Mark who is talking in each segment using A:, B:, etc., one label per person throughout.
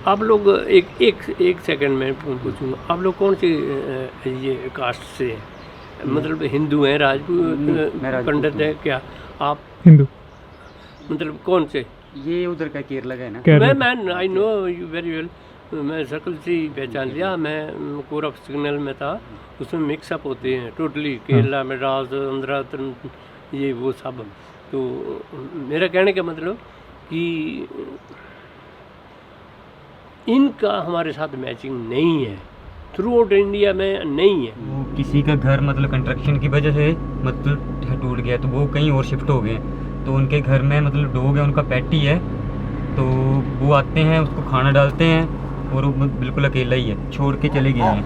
A: आप लोग एक सेकंड में पूछूंगा, आप लोग कौन सी ये कास्ट से हैं? मतलब हिंदू हैं, राजपूत, पंडित है क्या आप?
B: हिंदू।
A: मतलब कौन से?
C: ये उधर का केरला का है ना।
A: मैं I know you very well. मैं शक्ल से ही पहचान लिया। मैं कोरफ सिग्नल में था, उसमें मिक्सअप होते हैं टोटली, केरला मद्रास आंध्रा ये वो सब। तो मेरा कहने का मतलब कि इनका हमारे साथ मैचिंग नहीं है, थ्रू आउट इंडिया में नहीं है।
C: वो किसी का घर मतलब कंस्ट्रक्शन की वजह से मतलब टूट गया, तो वो कहीं और शिफ्ट हो गए। तो उनके घर में मतलब डॉग है, उनका पेटी है, तो वो आते हैं, उसको खाना डालते हैं, और वो बिल्कुल अकेला ही है, छोड़ के चले गए हैं।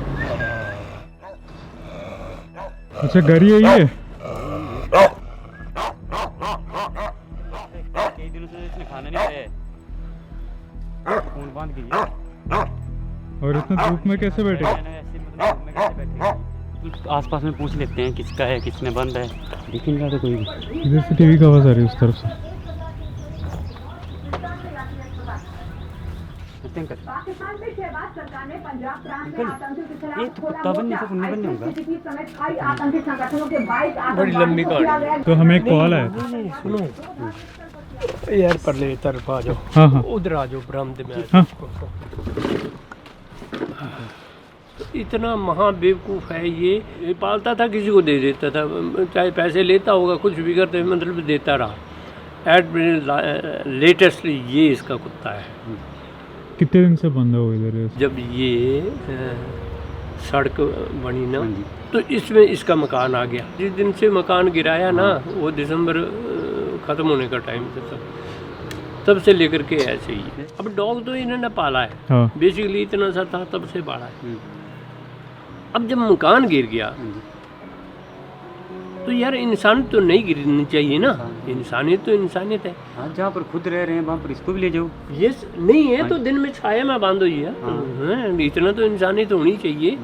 B: अच्छा, घर यही है?
C: कई दिनों से इसने खाना नहीं खाया है, खून बांध गई है।
B: और इतना धूप में कैसे बैठे?
C: आसपास में पूछ लेते हैं किसका है, किसने बंद है, लेकिन क्या तो कोई भी।
B: इधर से टीवी की आवाज आ रही है उस तरफ से।
D: पाकिस्तान में शहबाज सरकार ने पंजाब प्रांत में आतंकियों के खिलाफ
C: ये तो कुत्ता बनने से पुण्य बनने होगा।
D: समेत कई आतंकी संगठनों के 22
A: बड़ी लंबी कहानी।
B: तो हमें एक कॉल है।
A: सुनो यार, परले तरफ आ जाओ।
B: हाँ हाँ
A: उधर आ जाओ, बरामदे में आ
B: हाँ।
A: जाओ। इतना महाबेवकूफ़ है ये पालता था, किसी को दे देता था, चाहे पैसे लेता होगा, कुछ भी करते मतलब देता रहा। एट लेटेस्ट ये इसका कुत्ता है।
B: कितने दिन से बंद है वो इधर?
A: जब ये सड़क बनी ना, तो इसमें इसका मकान आ गया। जिस दिन से मकान गिराया ना, वो दिसंबर ख़त्म होने का टाइम था, तब से लेकर के ऐसे ही है। अब डॉग तो इन्होंने पाला है,
B: हाँ।
A: बेसिकली इतना सा था तब से पाला है। अब जब मकान गिर गया तो यार इंसान तो नहीं गिरनी चाहिए ना। इंसानियत तो इंसानियत है।
C: हाँ, जहाँ पर खुद रह रहे हैं वहाँ पर इसको भी ले जाओ।
A: ये नहीं है तो दिन में छाया में बांधो ये। इतना तो इंसानियत होनी चाहिए।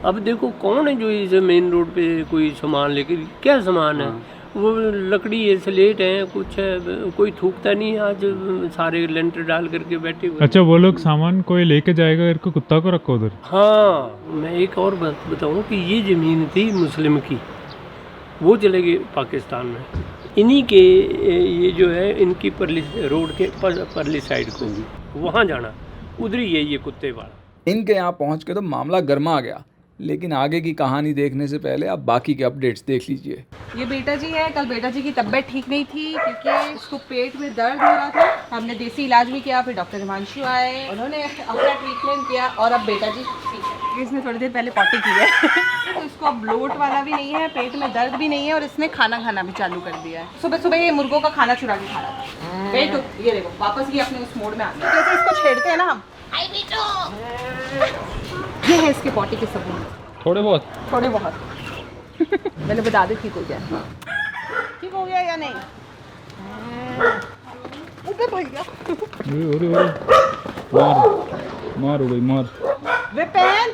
A: अब देखो कौन है जो इस मेन रोड पे कोई सामान लेके, क्या सामान है वो, लकड़ी है, स्लेट है, कुछ है, कोई थूकता नहीं। आज सारे लेंटर डाल करके बैठे हुए।
B: अच्छा, वो लोग सामान कोई लेके जाएगा, इनको कुत्ता को रखो उधर।
A: हाँ, मैं एक और बात बताऊँ कि ये ज़मीन थी मुस्लिम की, वो चले गए पाकिस्तान में। इन्हीं के ये जो है इनकी परली रोड के परली साइड को वहाँ जाना, उधर ही है ये कुत्ते वाला।
E: इनके यहाँ पहुँच के तो मामला गर्मा गया, लेकिन आगे की कहानी देखने से पहले आप बाकी के अपडेट्स देख लीजिए।
F: ये बेटा जी है। कल बेटा जी की तबीयत ठीक नहीं थी क्योंकि उसको पेट में दर्द हो रहा था। हमने देसी इलाज भी किया, फिर डॉक्टर हिमांशु आए, उन्होंने अपना ट्रीटमेंट किया और अब बेटा जी ठीक है। इसने थोड़ी देर पहले पॉटी की है तो इसको अब ब्लोट वाला भी नहीं है, पेट में दर्द भी नहीं है, और इसने खाना खाना भी चालू कर दिया है। सुबह सुबह ये मुर्गों का खाना चुरा के खा रहा था। बेटो ये देखो वापस ये अपने उस मोड में आ गया। जैसे इसको छेड़ते हैं ना हम, आई बेटो। ये है इसके पॉटी के सबूत।
B: थोड़े बहुत
F: मैंने बता दी ठीक हो गया। ठीक हो गया या नहीं? उधर भैया
B: मार हो गई, मार।
F: विपिन,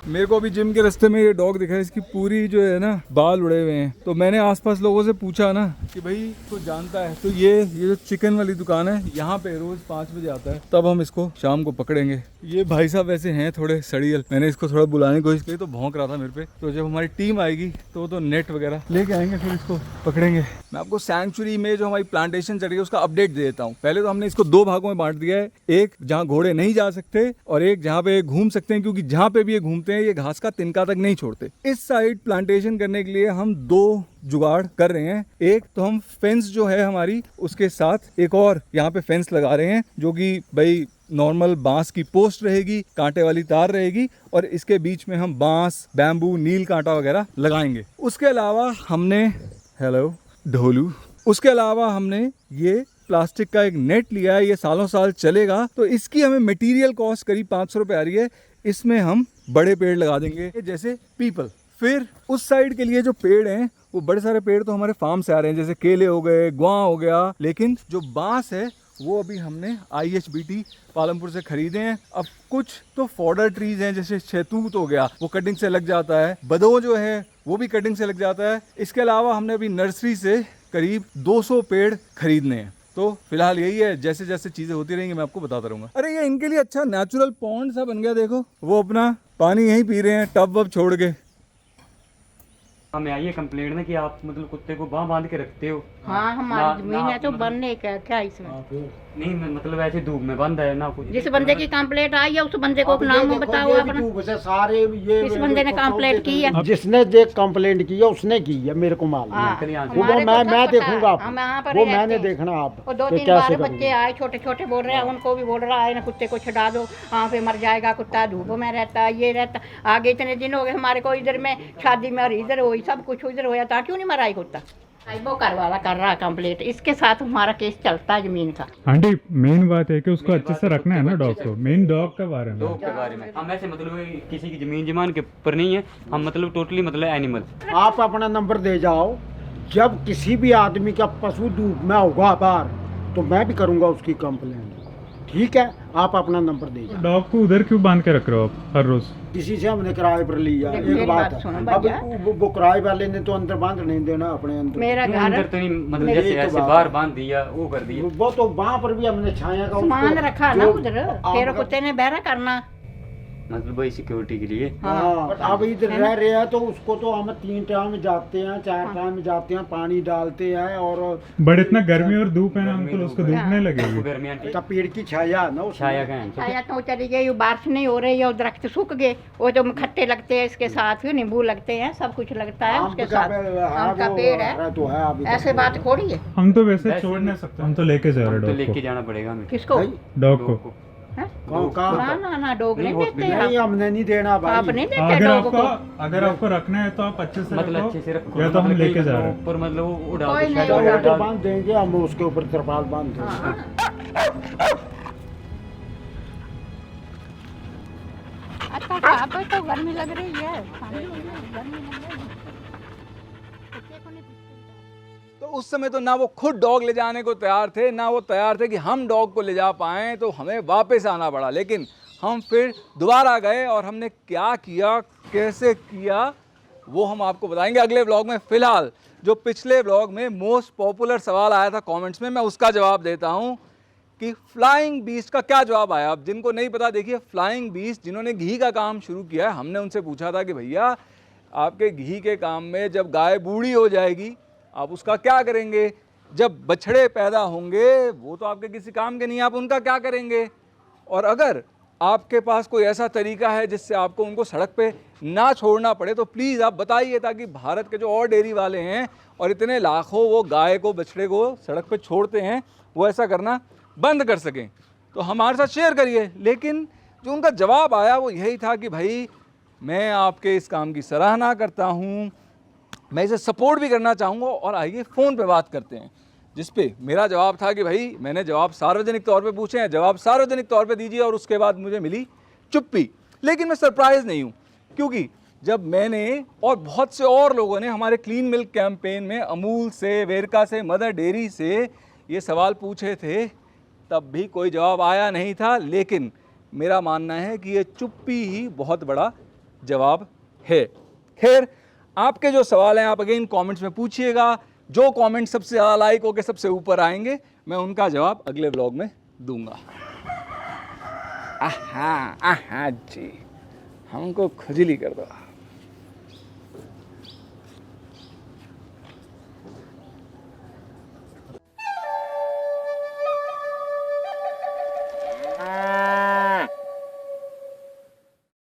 E: मेरे को अभी जिम के रास्ते में ये डॉग दिखा है, इसकी पूरी जो है ना बाल उड़े हुए हैं। तो मैंने आसपास लोगों से पूछा ना कि भाई तो जानता है, तो ये जो चिकन वाली दुकान है यहाँ पे रोज 5 बजे आता है, तब हम इसको शाम को पकड़ेंगे। ये भाई साहब वैसे हैं थोड़े सड़ियल, मैंने इसको थोड़ा बुलाने की कोशिश की तो भौंक रहा था मेरे पे। तो जब हमारी टीम आएगी तो नेट वगैरह लेके आएंगे, फिर इसको पकड़ेंगे। मैं आपको सैंक्चुरी में जो हमारी प्लांटेशन चल रही है उसका अपडेट दे देता हूँ। पहले तो हमने इसको 2 भागों में बांट दिया है, एक जहाँ घोड़े नहीं जा सकते और एक जहाँ पे घूम सकते हैं, क्योंकि जहाँ पे भी ये घूमते हैं ये घास का तिनका तक नहीं छोड़ते। इस साइड प्लांटेशन करने के लिए हम 2 जुगाड़ कर रहे हैं। एक तो हम फेंस जो है हमारी, उसके साथ एक और यहाँ पे फेंस लगा रहे हैं, जो कि भाई नॉर्मल बांस की पोस्ट रहेगी, कांटे वाली तार रहेगी, और इसके बीच में हम बांस, बैम्बू, नील कांटा वगैरह लगाएंगे। उसके अलावा हमने ढोलू उसके अलावा हमने ये प्लास्टिक का एक नेट लिया है, ये सालों साल चलेगा। तो इसकी हमें मटेरियल कॉस्ट करीब 500 रुपये आ रही है। इसमें हम बड़े पेड़ लगा देंगे जैसे पीपल। फिर उस साइड के लिए जो पेड़ हैं वो बड़े सारे पेड़ तो हमारे फार्म से आ रहे हैं, जैसे केले हो गए, गुआ हो गया, लेकिन जो बांस है वो अभी हमने IHBT पालमपुर से खरीदे हैं। अब कुछ तो फॉडर ट्रीज हैं, जैसे शहतूत हो गया, वो कटिंग से लग जाता है, बदो जो है वो भी कटिंग से लग जाता है। इसके अलावा हमने अभी नर्सरी से करीब 200 पेड़ खरीदने हैं। तो फिलहाल यही है, जैसे जैसे चीज़ें होती रहेंगी मैं आपको बताता रहूँगा। अरे ये इनके लिए अच्छा नेचुरल पॉन्ड सा बन गया, देखो वो अपना पानी यहीं पी रहे हैं टब वब छोड़ के।
C: हमें आई है कंप्लेंट में कि आप मतलब कुत्ते को बांध के रखते हो।
G: हाँ हमारी जमीन है तो बनने का क्या इसमें।
C: नहीं मतलब ऐसे धूप में बंद है ना कुछ।
G: जिस बंदे की कंप्लेंट आई है उस बंदे को नाम बताओ अपना।
H: से सारे ये
G: किस बंदे ने कंप्लेंट की है?
H: जिसने जो कंप्लेंट की है उसने की है, मेरे को मालूम है। वो मैं देखूंगा, वो मैंने देखना। आप
G: वो 2-3 बार बच्चे आए छोटे छोटे बोल रहे हैं, उनको भी बोल रहा है ना कुत्ते को छुड़ा दो, वहाँ पे मर जाएगा कुत्ता, धूप में रहता है ये रहता। आगे इतने दिन हो गए हमारे को इधर में शादी में और इधर हुई सब कुछ इधर होया था, क्यों नहीं मरा कुत्ता? वो करवाला कर रहा कंप्लीट, इसके साथ हमारा केस चलता है जमीन का।
B: आंटी मेन बात है कि उसको अच्छे से रखना है ना डॉग को, मेन डॉग के बारे में।
C: डॉग के बारे में हम ऐसे मतलब किसी की जमीन जमान के ऊपर नहीं है, हम मतलब टोटली मतलब एनिमल।
H: आप अपना नंबर दे जाओ, जब किसी भी आदमी का पशु धूप में होगा बाहर तो मैं भी करूंगा उसकी कंप्लेंट, ठीक है? आप अपना नंबर दे जाओ।
B: डॉग को उधर क्यों बांध के रख रहे हो आप हर रोज?
H: किसी से हमने किराए पर लिया,
G: मेरी
H: एक बात
G: बात सुनो
H: है।
G: भैया।
H: अब वो किराए वाले ने तो अंदर बांध नहीं देना अपने अंदर।
G: मेरा
C: अंदर
G: घर
C: तो नहीं मतलब
H: मेरी
C: जैसे
H: तो
C: ऐसे
H: बात
C: बाहर
H: है।
C: बांध दिया वो कर दिया।
H: वो तो वहाँ पर भी हमने छाया का
G: सामान
H: उसको
G: रखा ना
H: जो
G: उधर,
H: आप-
G: फिर कुत्ते ने बहरा करना।
C: मतलब वही सिक्योरिटी के लिए।
H: हाँ, अब इधर रह रहे हैं तो उसको तो हम 3 टाइम जाते हैं 4 टाइम जाते हैं, पानी डालते हैं। और
B: बट इतना गर्मी और धूप है ना अंकल, उसको धूप नहीं लगेगी?
C: गर्मी आंटी
H: का पेड़ की छाया है ना उसमें।
C: छाया का है।
G: छाया तो चली गई, बारिश नहीं हो रही है, दरख्त सूख गए, वो जो खट्टे लगते हैं इसके साथ, नींबू लगते हैं, सब कुछ लगता है
H: आम
G: उसके
H: का
G: साथ।
H: हाँ,
G: आम का
H: वो
G: पेड़ है,
H: तो है अभी
G: ऐसे बात थोड़ी है।
B: हम तो वैसे छोड़ नहीं सकते, हम तो लेके जा रहे
C: तो
B: डॉग
C: लेके
B: को।
C: जाना पड़ेगा हमें
G: किसको?
B: डॉग को
G: हैं?
H: कहाँ
G: ना ना डॉग नहीं देते
H: नहीं,
G: आप।
H: हमने नहीं देना भाई।
G: आप नहीं देते
B: अगर
G: डॉग
B: आपको
G: को।
B: अगर आपको रखना है तो आप अच्छे से
C: मतलब
B: रखो,
C: अच्छे से रखो
B: या तो हम
C: मतलब
B: लेके
C: कहीं
B: जा रहे हैं।
C: ऊपर मतलब वो उड़ा
G: कोई
C: दो
G: नहीं,
C: शायद
H: वो तो
C: उड़ा
H: बांध देंगे हम, उसके ऊपर तिरपाल बांध देंगे।
G: अच्छा आप तो गर्मी लग रही है, गर्मी लग रही है।
E: तो उस समय तो ना वो खुद डॉग ले जाने को तैयार थे, ना वो तैयार थे कि हम डॉग को ले जा पाएँ, तो हमें वापस आना पड़ा। लेकिन हम फिर दोबारा गए और हमने क्या किया, कैसे किया, वो हम आपको बताएंगे अगले व्लॉग में। फ़िलहाल जो पिछले व्लॉग में मोस्ट पॉपुलर सवाल आया था कमेंट्स में, मैं उसका जवाब देता हूँ कि फ्लाइंग बीस्ट का क्या जवाब आया। अब जिनको नहीं पता, देखिए फ्लाइंग बीस्ट जिन्होंने घी का काम शुरू किया है, हमने उनसे पूछा था कि भैया आपके घी के काम में जब गाय बूढ़ी हो जाएगी आप उसका क्या करेंगे, जब बछड़े पैदा होंगे वो तो आपके किसी काम के नहीं, आप उनका क्या करेंगे, और अगर आपके पास कोई ऐसा तरीका है जिससे आपको उनको सड़क पे ना छोड़ना पड़े तो प्लीज़ आप बताइए, ताकि भारत के जो और डेयरी वाले हैं और इतने लाखों वो गाय को बछड़े को सड़क पे छोड़ते हैं वो ऐसा करना बंद कर सकें। तो हमारे साथ शेयर करिए। लेकिन जो उनका जवाब आया वो यही था कि भाई मैं आपके इस काम की सराहना करता हूँ, मैं इसे सपोर्ट भी करना चाहूँगा, और आइए फ़ोन पे बात करते हैं। जिस पे मेरा जवाब था कि भाई मैंने जवाब सार्वजनिक तौर पे पूछे हैं, जवाब सार्वजनिक तौर पे दीजिए, और उसके बाद मुझे मिली चुप्पी। लेकिन मैं सरप्राइज़ नहीं हूँ, क्योंकि जब मैंने और बहुत से और लोगों ने हमारे क्लीन मिल्क कैंपेन में अमूल से, वेरका से, मदर डेयरी से ये सवाल पूछे थे, तब भी कोई जवाब आया नहीं था। लेकिन मेरा मानना है कि ये चुप्पी ही बहुत बड़ा जवाब है। खैर, आपके जो सवाल हैं आप अगेन कमेंट्स में पूछिएगा, जो कमेंट सबसे ज़्यादा लाइक होकर सबसे ऊपर आएंगे मैं उनका जवाब अगले व्लॉग में दूंगा। आहा आहा जी, हमको खुजली कर दो।